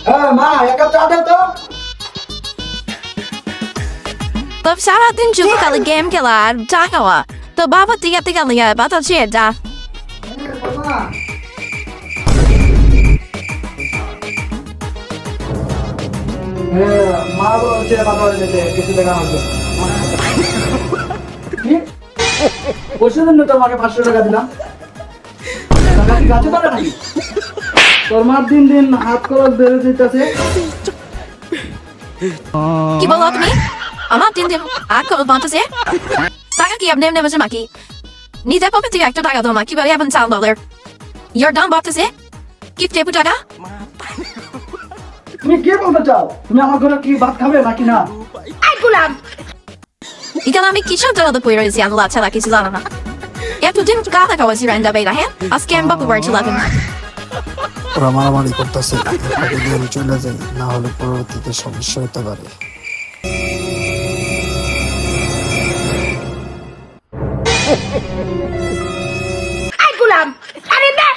হ্যাঁ মা, এক কাপ চা দাও তো। তো সারাদিন শুধু খালি গেম খেলা আর চা খাওয়া, তো বাবা tiga-tiga lihat batal sih dah. মা বলছে কথা বলে যেতে কিছু টাকা হবে। কি? পরশুর জন্য তোমাকে 500 টাকা দিলাম। টাকা কি গাছে ধরে নাকি? তোর মার দিন দিন হাত খরচ বেড়ে যেতেছে। কি বলো তুমি? আমার দিন দিন aku bantu sih. Taka ki abnem ne macam maki. Ni dah papa tiga ekor taga doma ki bari aban $1. You're done bantu sih. Keep tepu taga. তুমি কি বলতে চাও? তুমি আমার ঘরে কি ভাত খাবে নাকি না? Ay gulam. Ikan ami kisah tu ada puiri sih anu lah cakap kisah lana. Ya tu din kata kau sih renda bela hen. Askem bapu bercilakan. ওরা মারামারি করতেছে, এভাবে দিয়ে আমি চলে যাই, না হলে পরবর্তীতে সমস্যা হতে পারে। Ay gulam. Ada deh.